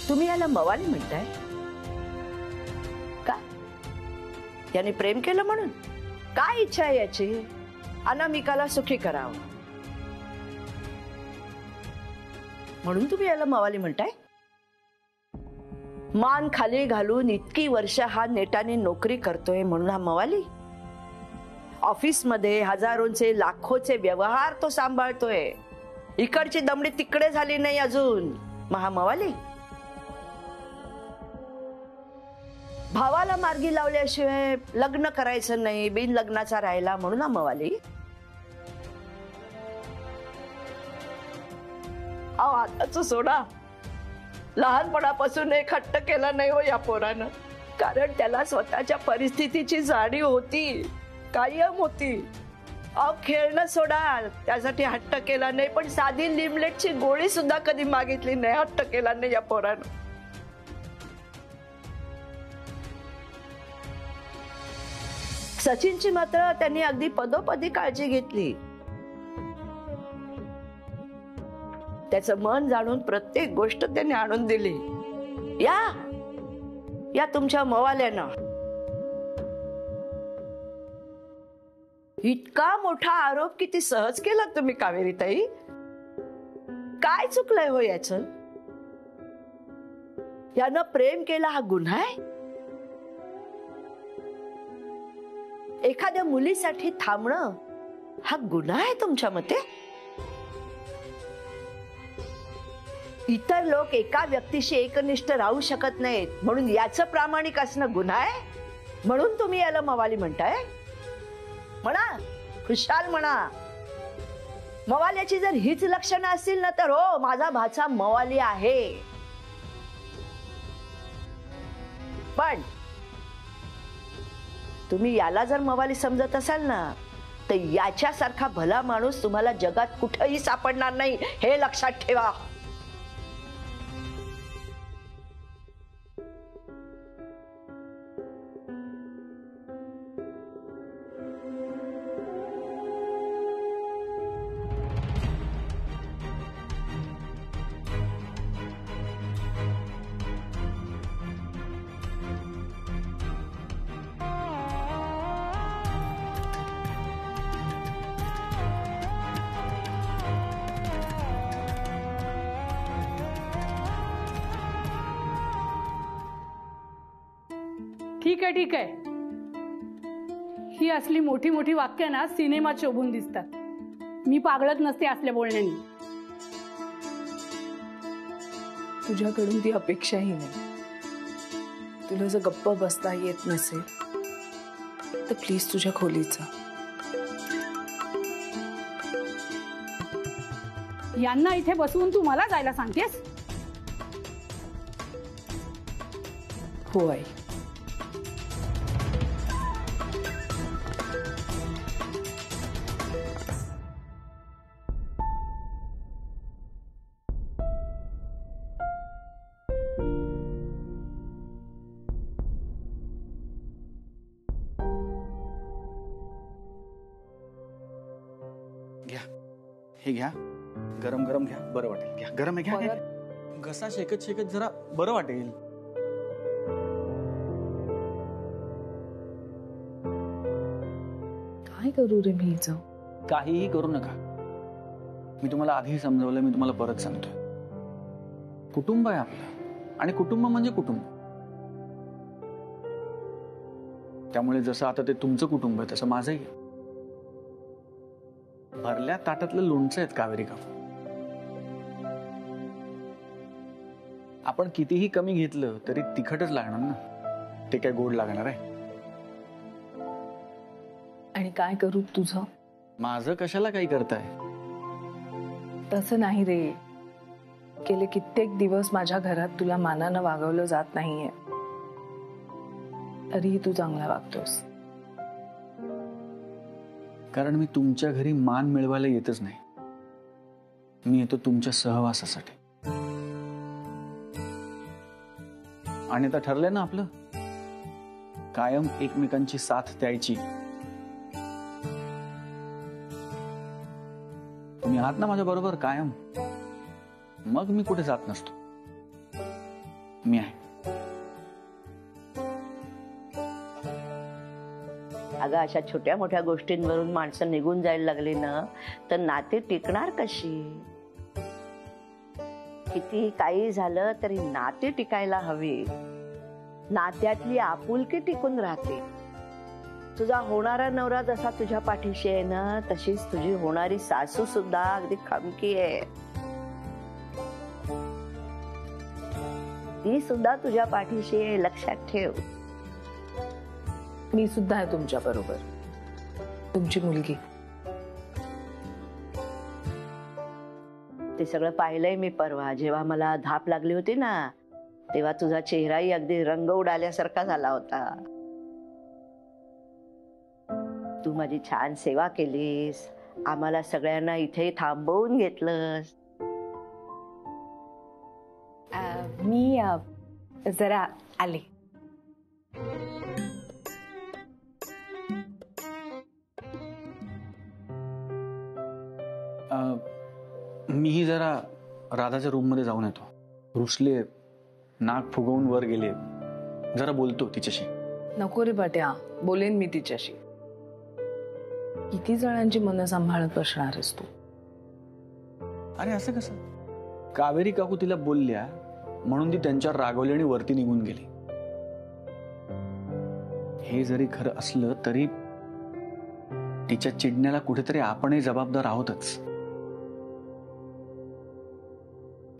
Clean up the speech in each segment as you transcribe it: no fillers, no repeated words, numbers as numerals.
तुम्ही याला मवाली म्हणताय का? याने प्रेम केलं म्हणून? काय इच्छा आहे याची? अनामिकाला सुखी करावं म्हणून तुम्ही याला मवाली म्हणताय? मान खाली घालून इतकी वर्ष हा नेटाने नोकरी करतोय म्हणून हा मवाली? ऑफिस मध्ये हजारोंचे लाखोचे व्यवहार तो सांभाळतोय, इकडची दमडी तिकडे झाली नाही अजून, महामवाली? भावाला मार्गी लावल्याशिवाय लग्न करायचं नाही, बिन लग्नाचा राहिला म्हणून हा मवाली? आताच सोडा, लहानपणापासून एक हट्ट केला नाही हो या पोरानं, कारण त्याला स्वतःच्या परिस्थितीची जाणीव होती, कायम होती. खेळणं सोडा, त्यासाठी हट्ट केला नाही, पण साधी लिमलेटची गोळी सुद्धा कधी मागितली नाही, हट्ट केला नाही या पोरानं. सचिनची मात्र त्यांनी अगदी पदोपदी काळजी घेतली. त्याचं मन जाणून प्रत्येक गोष्ट त्यांनी आणून दिली. या तुमच्या मवाल्यानं इतका मोठा आरोप किती सहज केला तुम्ही कावेरीताई? काय चुकलंय हो याचं? यानं प्रेम केला हा गुन्हा आहे? एखाद्या मुलीसाठी थांबणं हा गुन्हा आहे तुमच्या मते? इतर लोक एका व्यक्तीशी एकनिष्ठ राहू शकत नाहीत म्हणून याचं प्रामाणिक असणं गुन्हा आहे, म्हणून तुम्ही याला मवाली म्हणताय? म्हणा, खुशाल म्हणा. मवाल्याची जर हीच लक्षणं असतील ना तर हो, माझा भाचा मवाली आहे. पण तुम्ही याला जर मवाली समजत असाल ना तर याच्यासारखा भला माणूस तुम्हाला जगात कुठेही सापडणार नाही, हे लक्षात ठेवा. ठीक आहे. ही असली मोठी मोठी वाक्य ना सिनेमात शोभून दिसतात. मी पागळत नसते असल्या बोलण्यानी. तुझ्याकडून ती अपेक्षाही नाही. तुला जर गप्प बसता येत नसेल तर प्लीज तुझ्या खोलीत जा. यांना इथे बसवून तू मला जायला सांगतेस? हो आई. घ्या, हे घ्या, गरम गरम घ्या, बरं वाटेल. घ्या, गरम आहे, घ्या. घसा शेकत शेकत जरा बरं वाटेल. काय करू रे मी हिचं? काहीही करू नका. मी तुम्हाला आधी समजवलं, मी तुम्हाला परत सांगतोय. कुटुंब आहे आपलं, आणि कुटुंब म्हणजे कुटुंब. त्यामुळे जसं आता ते तुमचं कुटुंब आहे तसं माझंही आहे. भरल्या ताटातलं लोणचं आहेत कावेरी काकू. आपण कितीही कमी घेतलं तरी तिखटच लागणार ना, ते काय गोड लागणार आहे? आणि काय करू तुझं? माझं कशाला काही करताय? तसं नाही रे. गेले कित्येक दिवस माझ्या घरात तुला मानानं वागवलं जात नाहीये, तरीही तू चांगला वागतोस. कारण मी तुमच्या घरी मान मिळवायला येतच नाही. मी येतो तुमच्या सहवासासाठी. आणि आता ठरलंय ना आपलं, कायम एकमेकांची साथ द्यायची. तुम्ही आहात ना माझ्या बरोबर कायम, मग मी कुठे जात नसतो. मी आहे. अगं अशा छोट्या मोठ्या गोष्टींवरून माणसं निघून जायला लागली ना तर नाते टिकणार कशी? किती काही झालं तरी नाते टिकायला हवी. नात्यातली आपुलकी टिकून राहते. तुझा होणारा नवरा जसा तुझ्या पाठीशी आहे ना तशीच तुझी होणारी सासू सुद्धा अगदी खमकी आहे. ती सुद्धा तुझ्या पाठीशी आहे, लक्षात ठेव. मी सुद्धा आहे तुमच्या बरोबर. तुमची मुलगी. ते सगळं पाहिलंय मी परवा. जेव्हा मला धाप लागली होती ना तेव्हा तुझा चेहराही अगदी रंग उडाल्यासारखा झाला होता. तू माझी छान सेवा केलीस. आम्हाला सगळ्यांना इथे थांबवून घेतलंस. मी जरा आले. मीही जरा राधाच्या रूम मध्ये जाऊन येतो. रुसले, नाक फुगवून वर गेले. जरा बोलतो तिच्याशी. नको रे बाट्या, बोलेन मी तिच्याशी. किती जणांची मनं सांभाळत बसणार आहेस तू? अरे असं कसं? कावेरी काकू तिला बोलल्या म्हणून ती त्यांच्यावर रागवली आणि वरती निघून गेली. हे जरी खरं असलं तरी तिच्या चिडण्याला कुठेतरी आपणही जबाबदार आहोतच.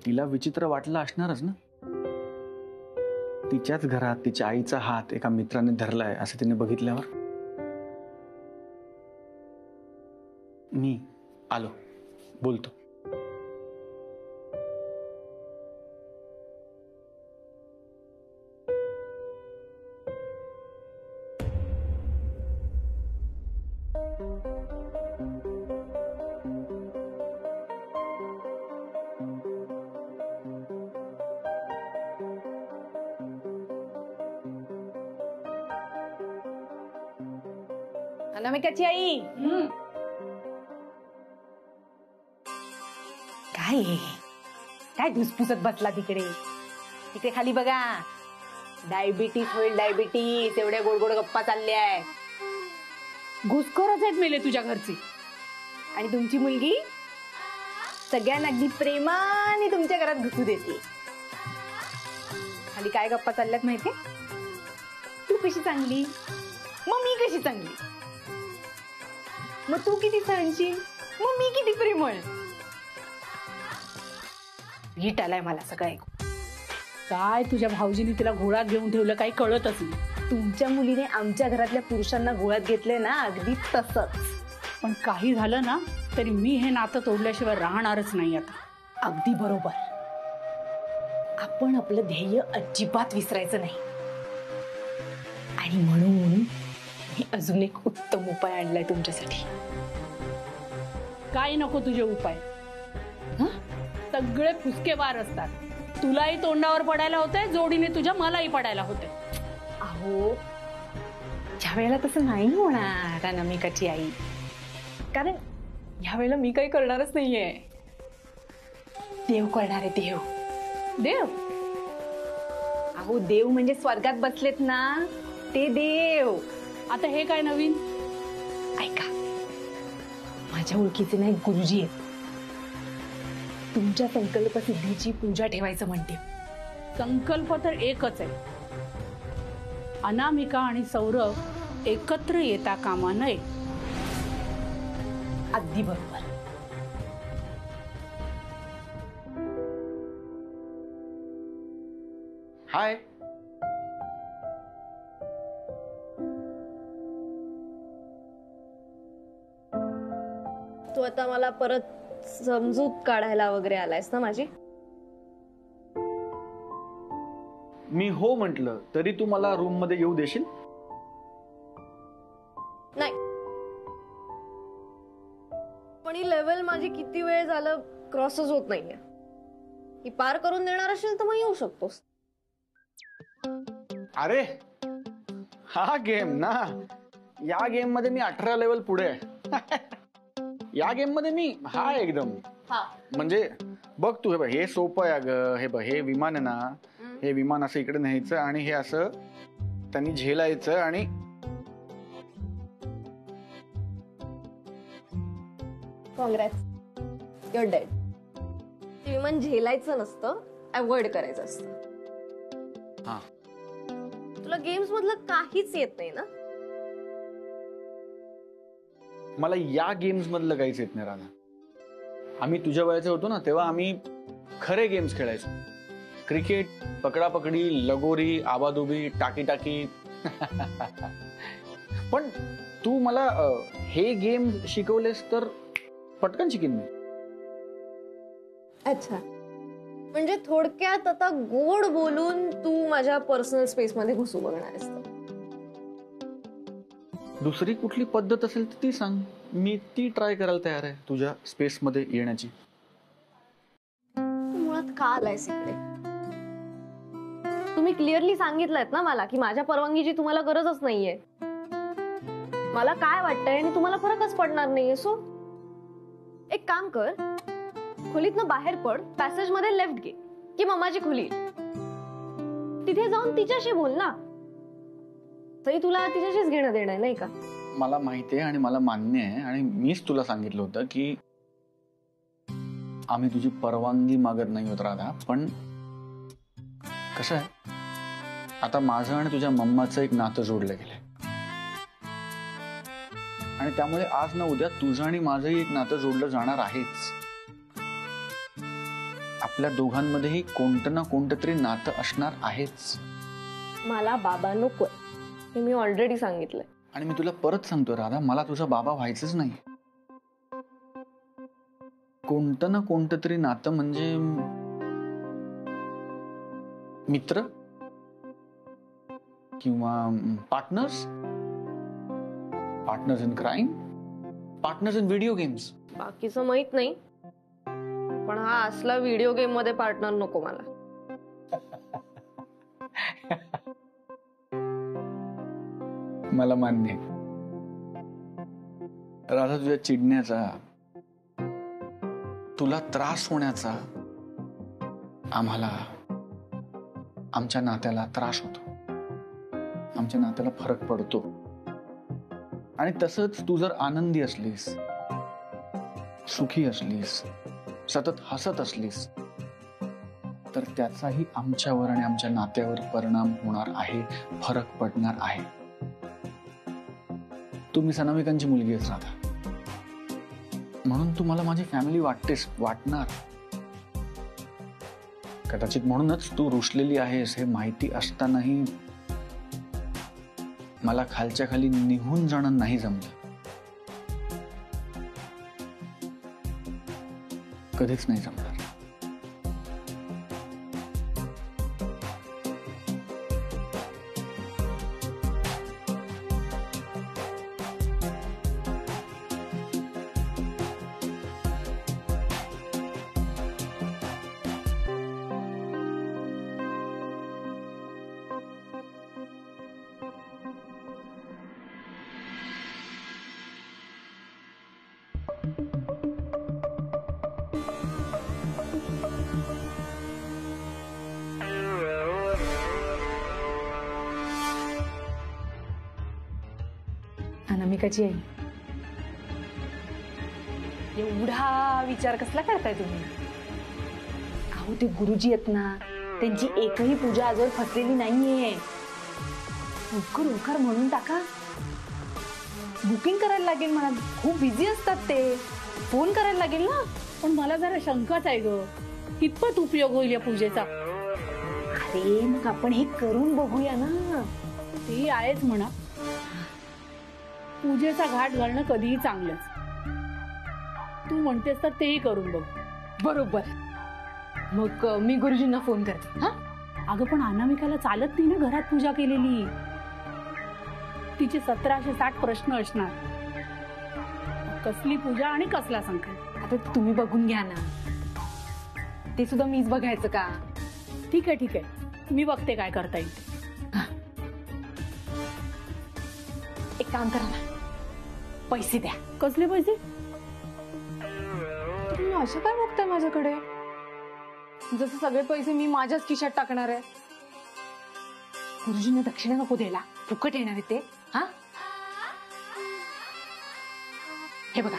तिला विचित्र वाटलं असणारच ना. तिच्याच घरात तिच्या आईचा हात एका मित्राने धरलाय असं तिने बघितल्यावर. मी आलो, बोलतो. अनामिकाची आई. काय काय धुसफुसत बसला तिकडे? तिकडे खाली बघा. डायबिटीस होईल, डायबिटीस. एवढ्या गोड गोड गप्पा चालल्या आहेत. घुसखोरच आहेत मेले तुझ्या घरची. आणि तुमची मुलगी सगळ्यांना अगदी प्रेमाने तुमच्या घरात घुसू देते. खाली काय गप्पा चालल्यात माहितीये? तू कशी चांगली, मग मी कशी चांगली, मग तू किती सहनशील, मग मी किती प्रेमळ. हीट आलाय मला सगळं ऐकून. काय तुझ्या भाऊजीने तिला घोळात घेऊन ठेवलं काही कळतच नाही. तुमच्या मुलीने आमच्या घरातल्या पुरुषांना गोळ्यात घेतले ना, अगदी तसंच. पण काही झालं ना तरी मी हे नातं तोडल्याशिवाय राहणारच नाही आता. अगदी बरोबर. आपण आपलं ध्येय अजिबात विसरायचं नाही. आणि म्हणून मी अजून एक उत्तम उपाय आणलाय तुमच्यासाठी. काय नको तुझे उपाय? सगळे फुसके वार असतात. तुलाही तोंडावर पडायला होते, जोडीने तुझ्या मलाही पडायला होते. अहो, ज्या वेळेला तसं नाही होणार अनामिकाची आई. कारण ह्या वेळेला मी काही करणारच नाहीये. देव करणार आहे. देव. देव? अहो, देव म्हणजे स्वर्गात बसलेत ना ते देव. आता हे काय नवीन? ऐका, माझ्या ओळखीचे ना एक गुरुजी आहेत. तुमच्या संकल्प सिद्धीची पूजा ठेवायचं म्हणते. संकल्प तर एकच आहे. अनामिका आणि सौरभ एकत्र येता कामा नये. अगदी बरोबर. हाय. तू आता मला परत समजूत काढायला वगैरे आलायस ना माझी? मी हो म्हंटल तरी तू मला रूम मध्ये येऊ देशील? नाही, पण ही लेवल माझी किती वेळ झालं क्रॉसच होत नाहीये. ही पार करून देणार असेल तर मग येऊ शकतोस. अरे हा गेम ना, या गेम मध्ये मी 18 लेवल पुढे आहे. या गेम मध्ये मी हा एकदम. म्हणजे बघ तू, हे बघ, हे सोपं आहे. अगं हे बघ, हे विमान आहे ना, हे विमान असं इकडे न्यायचं आणि हे असं त्यांनी झेलायचं आणि कॉंग्रॅट्स, युअर डेड. ते विमान झेलायचं नसतं, अवॉइड करायचं असतं. हा तुला गेम्स मधलं काहीच येत नाही ना? मला या गेम्स मधलं काहीच येत नाही राधा. आम्ही तुझ्या वयाचे होतो ना तेव्हा आम्ही खरे गेम्स खेळायचो. क्रिकेट, पकडापकडी, लगोरी, आबादुबी, टाकी टाकी. पण तू मला हे गेम्स शिकवलेस तर पटकन शिकीन मी. अच्छा, म्हणजे थोडक्यात आता गोड बोलून तू माझ्या पर्सनल स्पेस मध्ये घुसू बघणार आहेस. दुसरी कुठली पद्धत असेल तर ती सांग, मी ती ट्राय करायला तयार आहे तुझ्या स्पेस मध्ये येण्याची. तू मुळात का आलायस इकडे? तुम्ही क्लिअरली सांगितलंय ना मला की माझ्या परवानगीची तुम्हाला गरजच नाहीये. मला काय वाटतंय आणि तुम्हाला फरकच पडणार नाहीये. सो एक काम कर, खोलीतनं बाहेर पड, पॅसेज मध्ये लेफ्ट घे की मम्माची खोली, तिथे जाऊन तिच्याशी बोल ना. तरी तुला तिच्याशीच घेणं देणं नाही का? मला माहिती आहे आणि मला मान्य आहे आणि मीच तुला सांगितलं होतं की आम्ही तुझी परवानगी मागत नाही होत राधा. पण कसं आहे, आता माझं आणि तुझ्या मम्माचं एक नातं जोडलं गेलंय आणि त्यामुळे आज ना उद्या तुझं आणि माझंही एक नातं जोडलं जाणार आहेच. आपल्या दोघांमध्येही कोणतं ना कोणतं तरी नातं असणार आहेच. मला बाबा नकोय हे मी ऑलरेडी सांगितलंय. आणि मी तुला परत सांगतो राधा, मला तुझा बाबा व्हायचंच नाही. कोणतं ना कोणतं तरी नातं म्हणजे मित्र किंवा partners in crime, partners in video games. बाकीचं माहित नाही, पण हा असला व्हिडिओ गेम मध्ये पार्टनर नको मला. मला मान्य आहे राधा, तुझ्या चिडण्याचा, तुला त्रास होण्याचा आम्हाला, आमच्या नात्याला त्रास होतो, आमच्या नात्याला फरक पडतो. आणि तसंच तू जर आनंदी असलीस, सुखी असलीस, सतत हसत असलीस तर त्याचाही आमच्यावर आणि आमच्या नात्यावर परिणाम होणार आहे, फरक पडणार आहे. तू मिस अनामिकांची मुलगी आहेस राधा, म्हणून तू मला माझी फॅमिली वाटतेस, वाटणार. कदाचित म्हणूनच तू रुसलेली आहेस हे माहिती असतानाही मला खालच्या खाली निघून जाणं नाही जमलं. कधीच नाही जमणार. अनामिकाची आई, एवढा विचार कसला करताय तुम्ही? अहो ते गुरुजी आहेत ना, त्यांची एकही पूजा आजवर फसलेली नाहीये. लवकर म्हणून टाका. बुकिंग करायला लागेल मला, खूप बिझी असतात ते. फोन करायला लागेल ना. पण मला जरा शंकाच आहे ग, कितपत उपयोग होईल या पूजेचा. अरे मग आपण हे करून बघूया ना. ते आहेच म्हणा, पूजेचा घाट घालणं कधीही चांगलंच. तू म्हणतेस तर तेही करून बघ. बरोबर, मग मी गुरुजींना फोन करते. हा अगं पण अनामिकाला चालत नाही ना घरात पूजा केलेली. तिचे 1760 प्रश्न असणार. कसली पूजा आणि कसला संकल्प. आता तुम्ही बघून घ्या ना, ते सुद्धा मीच बघायचं का? ठीक आहे, मी बघते काय करता येईल. एक काम करा ना, पैसे द्या. कसले पैसे? तुम्ही असं काय बघताय माझ्याकडे, जसं सगळे पैसे मी माझ्याच खिशात टाकणार आहे. गुरुजींना दक्षिणा नको द्यायला, फुकट येणार आहे ते. हा, हे बघा,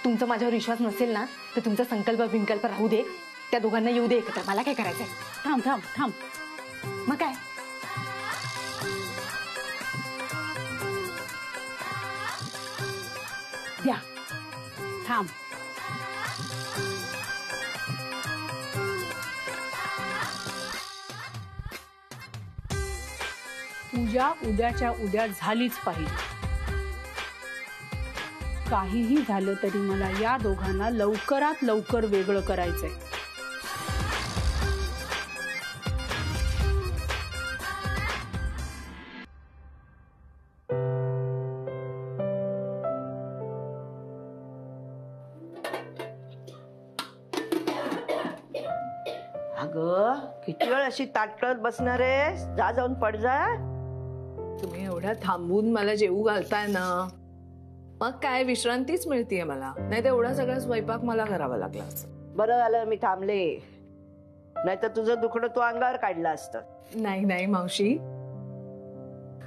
तुमचा माझ्यावर विश्वास नसेल ना तर तुमचा संकल्प विंकल्प राहू दे, त्या दोघांना येऊ दे एकत्र. मला काय करायचंय? थांब थांब थांब. मग काय? द्या. थांब. पूजा उद्याच्या उद्या झालीच पाहिजे. काहीही झालं तरी मला या दोघांना लवकरात लवकर वेगळं करायचंय. अगं किती वेळ अशी ताटकळत बसणार आहेस? जा, जाऊन पड जा. तुम्ही एवढ्या थांबून मला जेवू घालताय ना, मग काय विश्रांतीच मिळतीये मला. नाही तर एवढा सगळा स्वयंपाक मला करावा लागला असता. बरं झालं मी थांबले, नाहीतर तुझं दुखणं तू अंगावर काढलं असतं. नाही नाही मावशी,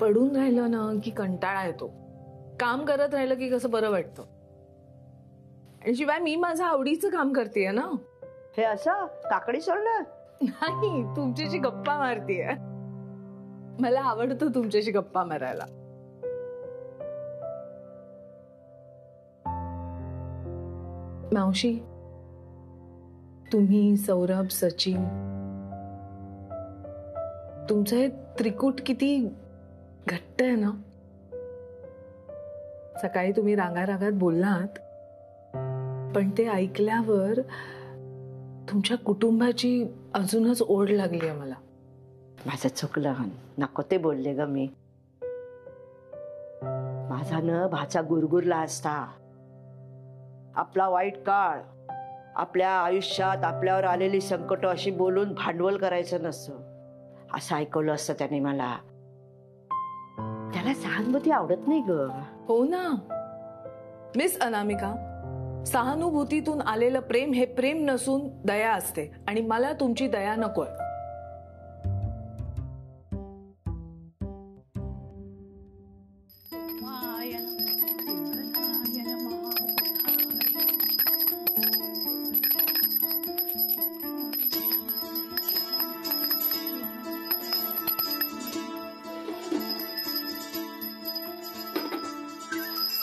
पडून राहिलं ना की कंटाळा येतो. काम करत राहिलं की कसं बरं वाटतं. आणि शिवाय मी माझं आवडीचं काम करतेय ना. हे असं काकडी सोडलं? नाही, तुमच्याशी गप्पा मारतीये. मला आवडतं तुमच्याशी गप्पा मारायला. मावशी, तुम्ही, सौरभ, सचिन, तुमचं हे त्रिकूट किती घट्ट आहे ना. सकाळी तुम्ही रागारागात बोललात, पण ते ऐकल्यावर तुमच्या कुटुंबाची अजूनच ओढ लागली आहे मला. माझं चुकलं, नको ते बोलले ग मी. माझा न भाचा गुरगुरला असता. आपला वाईट काळ, आपल्या आयुष्यात आपल्यावर आलेली संकट अशी बोलून भांडवल करायचं नसतं, असं ऐकवलं असतं त्याने मला. त्याला सहानुभूती आवडत नाही ग. हो ना मिस अनामिका, सहानुभूतीतून आलेलं प्रेम हे प्रेम नसून दया असते, आणि मला तुमची दया नकोय.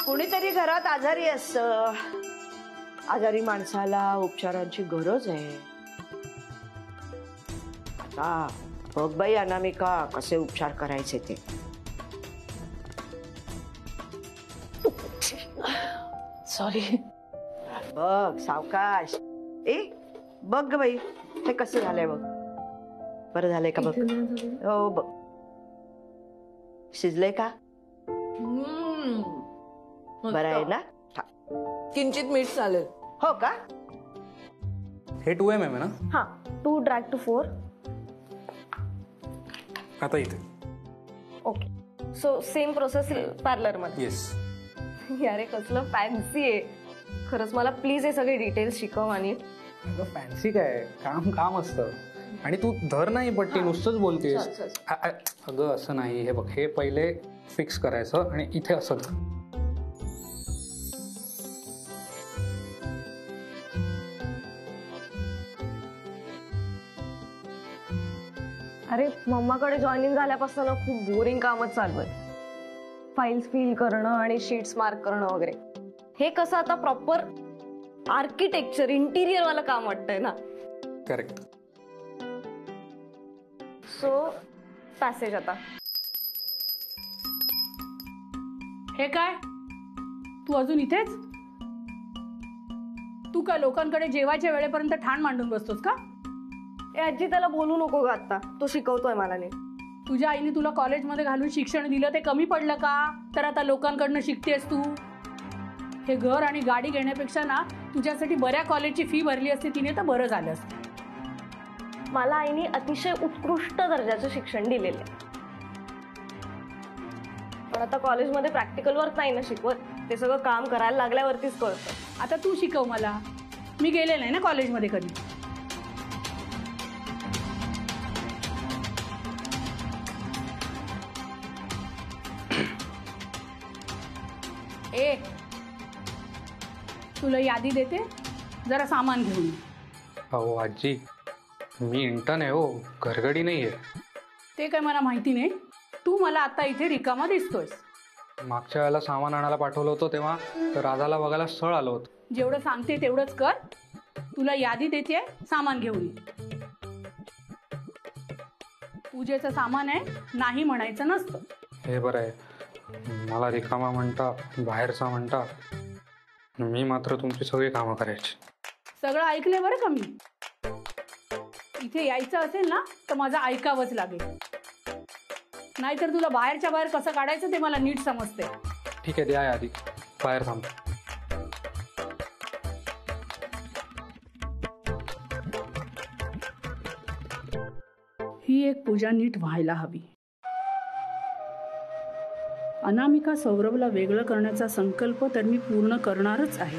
कोणीतरी घरात आजारी असतं. आजारी माणसाला उपचारांची गरज आहे. आता बघ बाई अनामिका, कसे उपचार करायचे ते. सॉरी. बघ सावकाश. बघ ग बाई, हे कसं झालंय बघ. बरं झालंय का बघ? हो बघ. शिजलंय का? बरं आहे ना? किंचित मीठ चालेल. हो का? हे 2mm आहे ना? हा, 2 ड्रॅग टू 4. आता इथे. Okay, so same process parlour मध्ये. येस. यारे कसलं फॅन्सी आहे खरंच. मला प्लीज हे सगळे डिटेल्स शिकव. आणि अगं फॅन्सी काय, काम काम असतं. आणि तू धर नाही पट्टी, नुसतंच बोलतेस. अगं असं नाही. हे बघ, हे पहिले फिक्स करायचं आणि इथे असं धर. अरे मम्माकडे जॉईनिंग झाल्यापासून खूप बोरिंग कामच चालू आहे. फाईल्स फिल करणं आणि शीट्स मार्क करणं वगैरे. हे कसं आता प्रॉपर आर्किटेक्चर इंटिरियर वाला काम वाटतंय ना. करेक्ट. सो पॅसेज आता. हे काय, तू अजून इथेच? तू काय लोकांकडे जेवायच्या वेळेपर्यंत ठाण मांडून बसतोस का? ए आजी, त्याला बोलू नको ग आता. तो शिकवतोय मला नीट. तुझ्या आईने तुला कॉलेजमध्ये घालून शिक्षण दिलं, ते कमी पडलं का? तर आता लोकांकडनं शिकतेस तू. हे घर आणि गाडी घेण्यापेक्षा ना तुझ्यासाठी बऱ्या कॉलेजची फी भरली असती तिने, तर बरं झालं असतं. मला आईने अतिशय उत्कृष्ट दर्जाचं शिक्षण दिलेलं. पण आता कॉलेजमध्ये प्रॅक्टिकल वर्क नाही ना शिकवत. ते सगळं काम करायला लागल्यावरतीच कळतं. आता तू शिकव मला. मी गेले नाही ना कॉलेजमध्ये कधी. तुला यादी देते, जरा सामान घेऊन ये. अहो आजी, मी इंटर्न आहे हो, घरगडी नाही आहे. ते काय मला माहिती नाही. तू मला आता इथे रिकामा दिसतोयस. मागच्या वेळेला सामान आणायला पाठवलं होतं तेव्हा राधाला बघायला स्थळ आलं होतं. जेवढं सांगते तेवढंच कर. तुला यादी देते, सामान घेऊन ये. पूजेचं सामान आहे, नाही म्हणायचं नसतं. हे बरं आहे, मला रिकामा म्हणता, बाहेरचा म्हणता, मी मात्र तुमची सगळी कामं करायची. सगळं ऐकलंय बरं का मी. इथे यायचं असेल ना तर माझं ऐकावंच लागेल, नाहीतर तुला बाहेरच्या बाहेर कसं काढायचं ते मला नीट समजते. ठीक आहे, द्या आधी, बाहेर थांब. ही एक पूजा नीट व्हायला हवी. अनामिका सौरभला वेगळं करण्याचा संकल्प तर मी पूर्ण करणारच आहे.